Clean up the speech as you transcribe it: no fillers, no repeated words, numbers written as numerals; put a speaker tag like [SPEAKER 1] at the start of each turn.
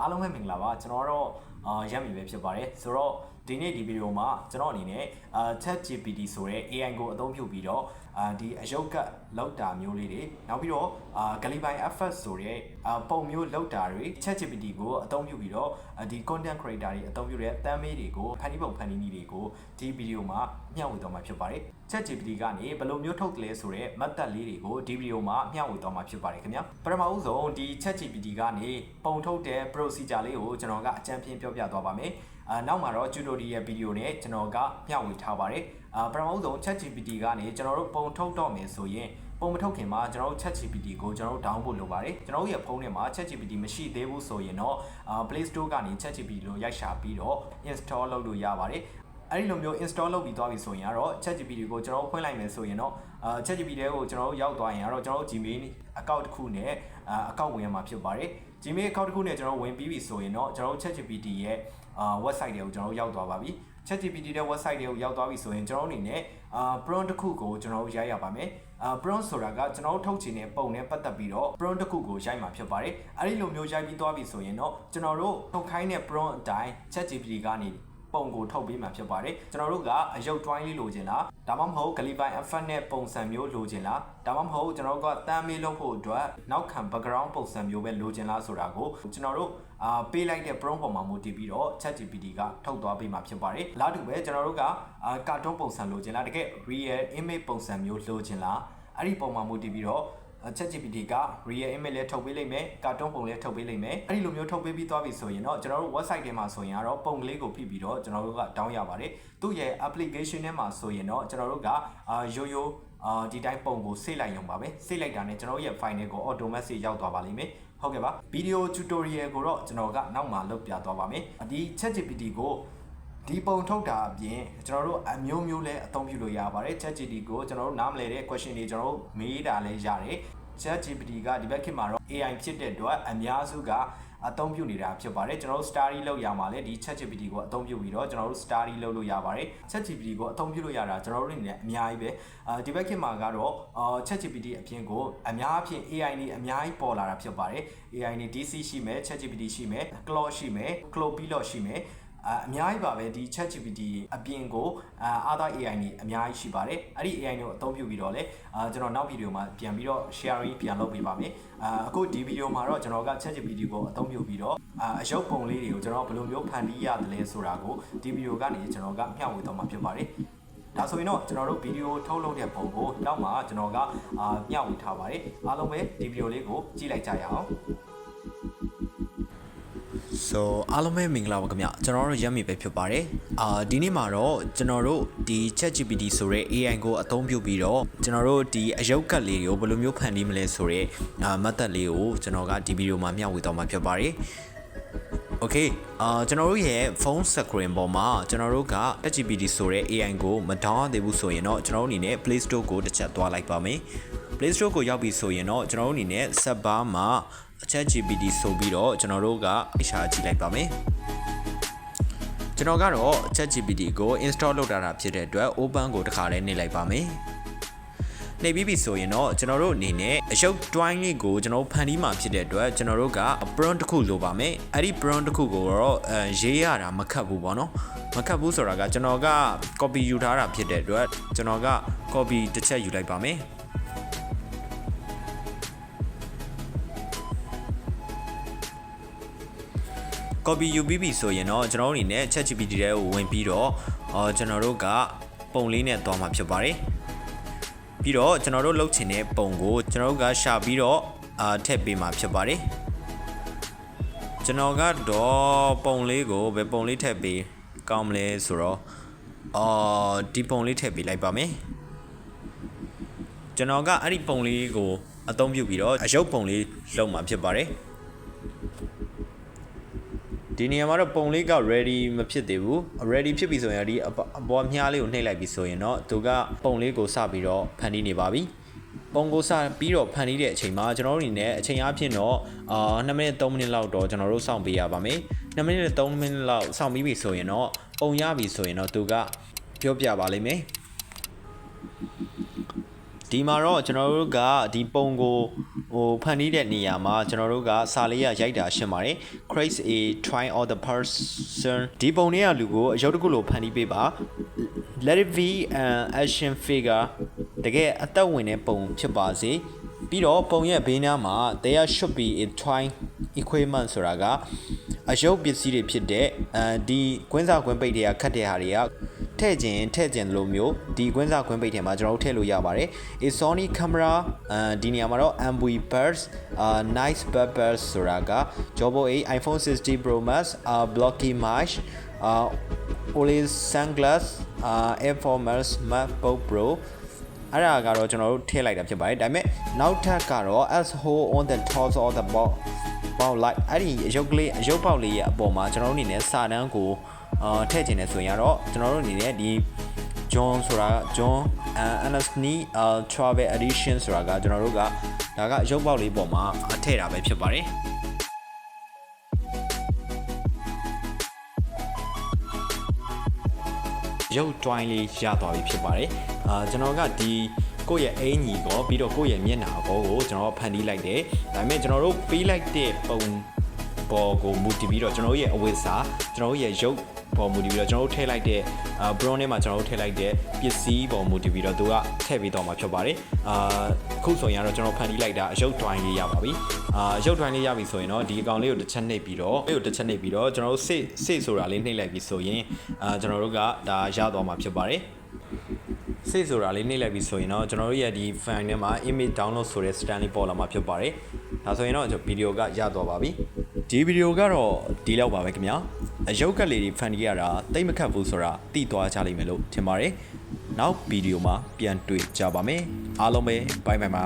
[SPEAKER 1] အားလုံးပဲမင်္ဂလာပါကျွန်တော်တော့ရမ်းပြီပဲဖြစ်ပါတယ်ဆိုတော့ဒီနေ့ဒီဗီဒီယိုမှာကျွန်တော်အနေနဲ့ChatGPT ဆိုတဲ့ AI ကိုအသုံးပြုပြီးတော့ဒီအယုတ်ကလောက်တာမျိုးလေးတွေနောက်ပြီးတော့Galify FS ဆိုတဲ့ပုံမျိုးလောက်တာတွေ ChatGPT ကိုအသုံးပြုပြီးတော့ဒီ content creator တွေအသုံးပြုတဲ့တမ်းမေးတွေကိုဖန်တီးပုံဖန်တီးနည်းတွေကိုဒီဗီဒီယိုမှာမျှဝေသွားမှာဖြစ်ပါတယ် ChatGPT ကနေဘယ်လိုမျိုးထုတ်လဲဆိုတဲ့ method လေးတွေကိုဒီဗီဒီယိုမှာမျှဝေသွားမှာဖြစ်ပါတယ်ခင်ဗျာပထမဦးဆုံးဒီ ChatGPT ကနေပုံထုတ်တဲ့ procedure လေးကိုကျွန်တော်ကအကြံဖြင့်ပြောပြသွားပါမယ်နောက်မှာတော့ tutorial video နဲ့ကျွန်တော်ကမျှဝေထားပါတယ်ပထမဆုံး ChatGPT ကနေကျွန်တော်တို့ပုံထုတ်တော့မယ်ဆိုရင်ပုံမထုတ်ခင်မှာကျွန်တော်တို့ ChatGPT ကိုကျွန်တော်တို့ download လုပ်ပါတယ်ကျွန်တော်တို့ရဲ့ဖုန်းထဲမှာ ChatGPT မရှိသေးဘူးဆိုရင်တော့Play Store ကနေ ChatGPT လို့ရိုက်ရှာပြီးတော့ install လုပ်လို့ရပါတယ်အဲ့ဒီလိုမျိုး install လုပ်ပြီးသွားပြီဆိုရင်ကတော့ ChatGPT ကိုကျွန်တော်ဖွင့်လိုက်မယ်ဆိုရင်တော့ChatGPT ကိုကျွန်တော်တို့ရောက်သွားရင်ကတော့ကျွန်တော်တို့ Gmail account တစ်ခုနဲ့account ဝင်ရမှာဖြစ်ပါတယ် Gmail account တစ်ခုနဲ့ကျွန်တော်ဝင်ပြီးပြီဆိုရင်တော့ကျွန်တော်တို့ ChatGPT ရဲ့website တွေကိုကျွန်တော်တို့ရောက်သွားပါပြီ ChatGPT ရဲ့ website တွေကိုရောက်သွားပြီဆိုရင်ကျွန်တော်တို့အနေနဲ့prompt တစ်ခုကိုကျွန်တော်တို့ရိုက်ရပါမယ်prompt ဆိုတာကကျွန်တော်တို့ထုတ်ချင်တဲ့ပုံနဲ့ပတ်သက်ပြီးတော့ prompt တစ်ခုကိုရိုက်မှာဖြစ်ပါတယ်အဲ့ဒီလိုမျိုးရိုက်ပြီးသွားပြီဆိုရင်တော့ကျွန်တော်တို့ထုတ်ခိုင်းတဲ့ prompt အတိုင်း ChatGPT ကနေပုံကိုထုတ်ပေးမှာဖြစ်ပါတယ်ကျွန်တော်တို့ကအယုတ် twine လေးလိုချင်လားဒါမှမဟုတ် Galify FS နဲ့ပုံစံမျိုးလိုချင်လားဒါမှမဟုတ်ကျွန်တော်တို့ကတမ်းမေးလုပ်ဖို့အတွက်နောက်ခံ background ပုံစံမျိုးပဲလိုချင်လားဆိုတာကိုကျွန်တော်တို့ပေးလိုက်တဲ့ prompt ပေါ်မှာမူတည်ပြီးတော့ ChatGPT ကထုတ်သွားပေးမှာဖြစ်ပါတယ်အလားတူပဲကျွန်တော်တို့ကကာတွန်းပုံစံလိုချင်လားတကယ် real image ပုံစံမျိုးလိုချင်လားအဲ့ဒီပုံမှာမူတည်ပြီးတော့ChatGPT က real image လေးထုတ်ပေးလိမ့်မယ်ကာတွန်းပုံလေးထုတ်ပေးလိမ့်မယ်အဲ့ဒီလိုမျိုးထုတ်ပေးပြီးသွားပြီဆိုရင်တော့ကျွန်တော်တို့ website ထဲမှာဆိုရင်တော့ပုံကလေးကိုဖိပြီးတော့ကျွန်တော်တို့က down ရပါတယ်သူ့ရဲ့ application ထဲမှာဆိုရင်တော့ကျွန်တော်တို့ကရိုးရိုးဒီတိုင်းပုံကိုဆေးလိုက်ရုံပါပဲဆေးလိုက်တာနဲ့ကျွန်တော်တို့ရဲ့ file တွေကို automatic ရောက်သွားပါလိမ့်မယ်ဟုတ်ကဲ့ပါ video tutorial ကိုတော့ကျွန်တော်ကနောက်မှလုပ်ပြသွားပါမယ်ဒီ ChatGPT ကိုဒီပုံထုတ်တာအပြင်ကျွန်တော်တို့အမျိုးမျိုးလဲအသုံးပြုလို့ရပါတယ် ChatGPT ကိုကျွန်တော်တို့နားမလည်တဲ့ question တွေကျွန်တော်တို့မေးတာလဲရတယ် ChatGPT ကဒီဘက်ခေတ်မှာတော့ AI ဖြစ်တဲ့အတွက်အများစုကအသုံးပြုနေတာဖြစ်ပါတယ်ကျွန်တော်တို့ study လုပ်ရမှာလဲဒီ ChatGPT ကိုအသုံးပြုပြီးတော့ကျွန်တော်တို့ study လုပ်လို့ရပါတယ် ChatGPT ကိုအသုံးပြုလို့ရတာကျွန်တော်တို့အနေနဲ့အများကြီးပဲဒီဘက်ခေတ်မှာကတော့ ChatGPT အပြင်ကိုအများအဖြစ် AI တွေအများကြီးပေါ်လာတာဖြစ်ပါတယ် AI တွေ DC ရှိမယ် ChatGPT ရှိမယ် Claude ရှိမယ် Claude Pilot ရှိမယ်အများကြီးပါပဲဒီ ChatGPT အပြင်ကိုother AI တွေအများကြီးရှိပါတယ်အဲ့ဒီ AI တွေကိုအသုံးပြုပြီးတော့လဲကျွန်တော်နောက်ဗီဒီယိုမှာပြန်ပြီးတော့ sharing ပြန်လုပ်ပေးပါမယ်အခုဒီဗီဒီယိုမှာတော့ကျွန်တော်က ChatGPT ကိုအသုံးပြုပြီးတော့အရုပ်ပုံလေးတွေကိုကျွန်တော်ဘယ်လိုမျိုးဖန်တီးရတယ်လဲဆိုတာကိုဒီဗီဒီယိုကနေကျွန်တော်ကမျှဝေသွားမှာဖြစ်ပါတယ်ဒါဆိုရင်တော့ကျွန်တော်တို့ဗီဒီယိုထုတ်လုပ်တဲ့ပုံကိုနောက်မှကျွန်တော်ကမျှဝေထားပါတယ်အားလုံးပဲဒီဗီဒီယိုလေးကိုကြည့်လိုက်ကြရအောင်So အားလုံးပဲမင်္ဂလာပါခင်ဗျကျွန်တော်တို့ရမ်းပြီပဲဖြစ်ပါတယ်ဒီနေ့မှာတော့ကျွန်တော်တို့ဒီ ChatGPT ဆိုတဲ့ AI ကိုအသုံးပြုပြီးတော့ကျွန်တော်တို့ဒီအယုတ်ကတ်လေးတွေကိုဘယ်လိုမျိုးဖန်တီးမလဲဆိုတဲ့method လေးကိုကျွန်တော်ကဒီဗီဒီယိုမှာမျှဝေသွားမှာဖြစ်ပါတယ်Okay ကျွန်တော်တို့ရဲ့ဖုန်း screen ပေါ်မှာကျွန်တော်တို့က ChatGPT ဆိုတဲ့ AI ကိုမ download သေးဘူးဆိုရင်တော့ကျွန်တော်တို့အနေနဲ့ Play Store ကိုတစ်ချက်သွားလိုက်ပါမယ် Play Store ကိုရောက်ပြီဆိုရင်တော့ကျွန်တော်တို့အနေနဲ့ search bar မှာ ChatGPT ဆိုပြီးတော့ကျွန်တော်တို့ကရှာကြည့်လိုက်ပါမယ်ကျွန်တော်ကတော့ ChatGPT ကို install လုပ်တာဖြစ်တဲ့အတွက် open ကိုတစ်ခါလေးနှိပ်လိုက်ပါမယ်နှိပ်ပြီးပြီဆိုရင်တော့ကျွန်တော်တို့အနေနဲ့အရုပ် twine လေးကိုကျွန်တော်ဖန်တီးမှာဖြစ်တဲ့အတွက်ကျွန်တော်တို့က prompt တစ်ခုလိုပါမယ်အဲ့ဒီ prompt တစ်ခုကိုတော့ရေးရတာမခက်ဘူးပေါ့နော်မခက်ဘူးဆိုတာကကျွန်တော်က copy ယူထားတာဖြစ်တဲ့အတွက်ကျွန်တော်က copy တစ်ချက်ယူလိုက်ပါမယ်copy ယူပြီးပြီဆိုရင်တော့ကျွန်တော်တို့အနေနဲ့ ChatGPT ထဲကိုဝင်ပြီးတော့ကျွန်တော်တို့ကပုံလေးနဲ့သွားမှာဖြစ်ပါတယ်ပြီးတော့ကျွန်တော်တို့လုပ်ချင်တဲ့ပုံကိုကျွန်တော်တို့ကရှာပြီးတော့ထည့်ပေးမှာဖြစ်ပါတယ်ကျွန်တော်ကတော့ပုံလေးကိုဘယ်ပုံလေးထည့်ပေးကောင်းမလဲဆိုတော့ဒီပုံလေးထည့်ပေးလိုက်ပါမယ်ကျွန်တော်ကအဲ့ဒီပုံလေးကိုအသုံးပြုပြီးတော့အရုပ်ပုံလေးလုပ်မှာဖြစ်ပါတယ်ဒီနေရာမှာတော့ပုံလေးက ready မဖြစ်သေးဘူး ready ဖြစ်ပြီဆိုရင်ဒီအပေါ်မြားလေးကိုနှိပ်လိုက်ပြီဆိုရင်တော့သူကပုံလေးကိုစပြီးတော့ဖန်တီးနေပါပြီပုံကိုစပြီးတော့ဖန်တီးတဲ့အချိန်မှာကျွန်တော်တို့အနေနဲ့အချိန်အားဖြင့်တော့2မိနစ်3မိနစ်လောက်တော့ကျွန်တော်တို့စောင့်ပေးရပါမယ်2မိနစ်3မိနစ်လောက်စောင့်ပြီးပြီဆိုရင်တော့ပုံရပြီဆိုရင်တော့သူကပြောပြပါလိမ့်မယ် ဒီမှာတော့ကျွန်တော်တို့ကဒီပုံကိုဖန်တီးတဲ့နေရာမှာကျွန်တော်တို့ကစာလေးရရိုက်တာရှင်းပါတယ် create a try all the person ဒီပုံလေးကလူကိုအရုပ်တစ်ခုလိုဖန်တီးပေးပါ let it be an action figure တကယ်အသက်ဝင်တဲ့ပုံဖြစ်ပါစေပြီးတော့ပုံရဲ့ဘေးနားမှာ there should be a try equipment ဆိုတာကအရုပ်ပစ္စည်းတွေဖြစ်တဲ့ဒီကွင်းစာကွင်းပိတ်တွေကခတ်တဲ့ဟာတွေကထည့်ခြင်းလိုမျိုးဒီကွင်းစာကွင်းပိတ်ထဲမှာကျွန်တော်တို့ထည့်လို့ရပါတယ် a Sony camera ဒီနေရာမှာတော့ MV burst nice burst ဆိုတာက Jobo A iPhone 60 Pro Max blocky mesh OLED sunglass Air Force MacBook Pro အဲ့ဒါကတော့ကျွန်တော်တို့ထည့်လိုက်တာဖြစ်ပါတယ်ဒါပေမဲ့နောက်ထပ်ကတော့ as whole on the top of the box ပေါက်လိုက်အဲ့ဒီအရုပ်ပေါက်လေးရဲ့အပေါ်မှာကျွန်တော်တို့အနေနဲ့စာတန်းကိုထည့်ခြင်းနဲ့ဆိုရင်တော့ကျွန်တော်တို့အနေနဲ့ဒီ John ဆိုတာ John Anthony Travel Edition ဆိုတာကကျွန်တော်တို့ကဒါကအရုပ်ပေါက်လေးပေါ်မှာထည့်တာပဲဖြစ်ပါတယ်ရုပ်တွိုင်းလေးရသွားပြီဖြစ်ပါတယ်ကျွန်တော်ကဒီကိုယ့်ရဲ့အင်ကြီးကိုပြီးတော့ကိုယ့်ရဲ့မျက်နှာကိုကျွန်တော်ဖန်တီးလိုက်တယ်ဒါပေမဲ့ကျွန်တော်တို့ပေးလိုက်တဲ့ပုံပေါ်ကိုမူတည်ပြီးတော့ကျွန်တော်ရဲ့အဝတ်စားကျွန်တော်ရဲ့ရုပ်ပေါ်မူတည်ပြီးတော့ကျွန်တော်တို့ထည့်လိုက်တဲ့brown ထဲမှာကျွန်တော်တို့ထည့်လိုက်တဲ့ပစ္စည်းပေါ်မူတည်ပြီးတော့သူကထည့်ပြီးတော့မှာဖြစ်ပါတယ်အခုဆိုရင်တော့ကျွန်တော်ဖန်တီးလိုက်တာအရုပ်တွိုင်းလေးရပါပြီရုပ်တွိုင်းလေးရပြီဆိုရင်တော့ဒီအကောင်လေးကိုတစ်ချက်နှိပ်ပြီးတော့ကျွန်တော်တို့စိတ်ဆိုတာလေးနှိပ်လိုက်ပြီးဆိုရင်ကျွန်တော်တို့ကဒါရသွားမှာဖြစ်ပါတယ်စိတ်ဆိုတာလေးနှိပ်လိုက်ပြီးဆိုရင်တော့ကျွန်တော်တို့ရဲ့ဒီ file ထဲမှာ image download ဆိုတဲ့ stand လေးပေါ်လာမှာဖြစ်ပါတယ်ဒါဆိုရင်တော့ဗီဒီယိုကရသွားပါပြီဒီဗီဒီယိုကတော့ဒီလောက်ပါပဲခင်ဗျာအရုပ်ကလေးတွေဖန်တီးရတာတိတ်မခတ်ဘူးဆိုတာသိသွားကြလိမ့်မယ်လို့ထင်ပါတယ်နောက်ဗီဒီယိုမှာပြန်တွေ့ကြပါမယ်အားလုံးပဲဘိုင်ဘိုင်ပါ